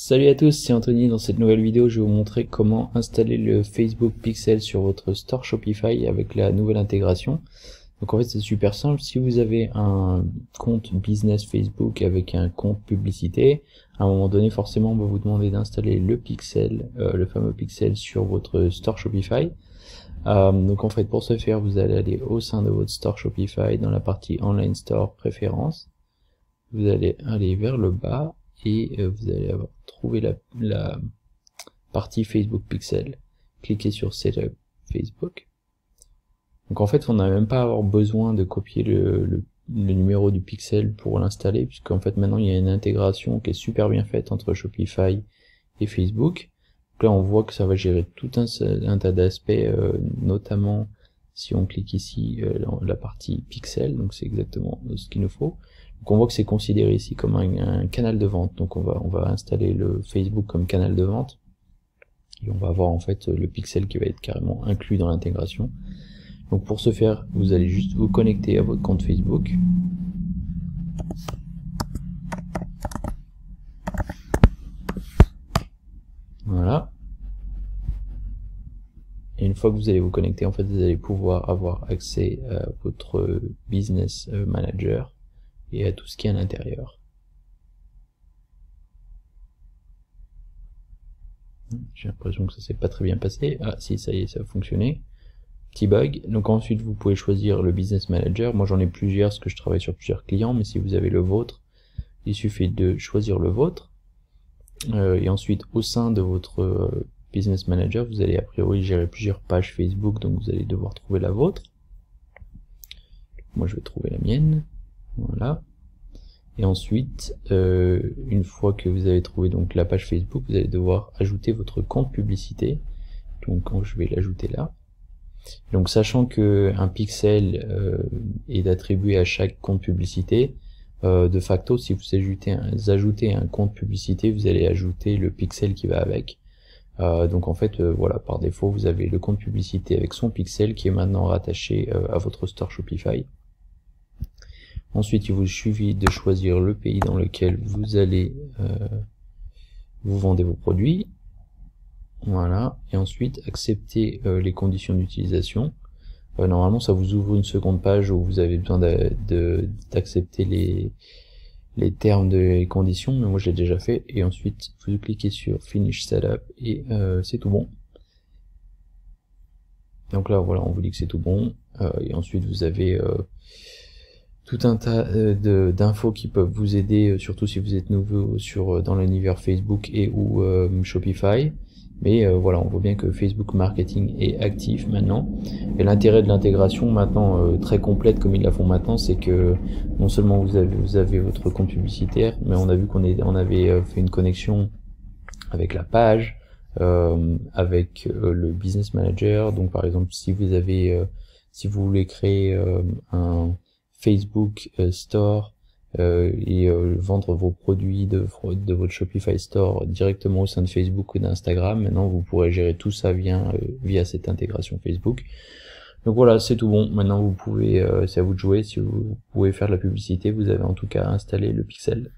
Salut à tous, c'est Anthony. Dans cette nouvelle vidéo, je vais vous montrer comment installer le Facebook Pixel sur votre store Shopify avec la nouvelle intégration. Donc en fait c'est super simple, si vous avez un compte business Facebook avec un compte publicité, à un moment donné forcément on va vous demander d'installer le Pixel, le fameux Pixel sur votre store Shopify. Donc en fait pour ce faire vous allez aller au sein de votre store Shopify dans la partie Online Store Préférences, vous allez aller vers le bas et vous allez trouver la partie Facebook Pixel, cliquez sur Setup Facebook. Donc en fait on n'a même pas à avoir besoin de copier le numéro du pixel pour l'installer, puisqu'en fait maintenant il y a une intégration qui est super bien faite entre Shopify et Facebook. Donc là on voit que ça va gérer tout un tas d'aspects, notamment si on clique ici la partie pixel, donc c'est exactement ce qu'il nous faut. Donc on voit que c'est considéré ici comme un canal de vente, donc on va installer le Facebook comme canal de vente, et on va avoir en fait le pixel qui va être carrément inclus dans l'intégration. Donc pour ce faire, vous allez juste vous connecter à votre compte Facebook. Voilà. Et une fois que vous allez vous connecter, en fait, vous allez pouvoir avoir accès à votre Business Manager et à tout ce qui est à l'intérieur. J'ai l'impression que ça s'est pas très bien passé. Ah si, ça y est, ça a fonctionné. Petit bug. Donc ensuite vous pouvez choisir le Business Manager. Moi j'en ai plusieurs parce que je travaille sur plusieurs clients, mais si vous avez le vôtre, il suffit de choisir le vôtre. Et ensuite au sein de votre Business Manager, vous allez a priori gérer plusieurs pages Facebook, donc vous allez devoir trouver la vôtre. Moi je vais trouver la mienne. Voilà. Et ensuite, une fois que vous avez trouvé donc la page Facebook, vous allez devoir ajouter votre compte publicité. Donc je vais l'ajouter là. Donc sachant que un pixel est attribué à chaque compte publicité, de facto si vous ajoutez un compte publicité, vous allez ajouter le pixel qui va avec. Donc en fait voilà, par défaut vous avez le compte publicité avec son pixel qui est maintenant rattaché à votre store Shopify. Ensuite il vous suffit de choisir le pays dans lequel vous allez vous vendez vos produits. Voilà, et ensuite accepter les conditions d'utilisation. Normalement ça vous ouvre une seconde page où vous avez besoin d'accepter les termes des conditions, mais moi je l'ai déjà fait. Et ensuite vous cliquez sur Finish Setup et c'est tout bon. Donc là voilà, on vous dit que c'est tout bon, et ensuite vous avez tout un tas d'infos qui peuvent vous aider, surtout si vous êtes nouveau dans l'univers Facebook et ou Shopify. Mais voilà, on voit bien que Facebook Marketing est actif maintenant. Et l'intérêt de l'intégration maintenant très complète comme ils la font maintenant, c'est que non seulement vous avez votre compte publicitaire, mais on a vu qu'on avait fait une connexion avec la page, avec le Business Manager. Donc par exemple, si vous voulez créer un Facebook Store et vendre vos produits de votre Shopify Store directement au sein de Facebook ou d'Instagram, maintenant vous pourrez gérer tout ça via cette intégration Facebook. Donc voilà, c'est tout bon. Maintenant vous pouvez, c'est à vous de jouer. Si vous pouvez faire de la publicité, vous avez en tout cas installé le Pixel.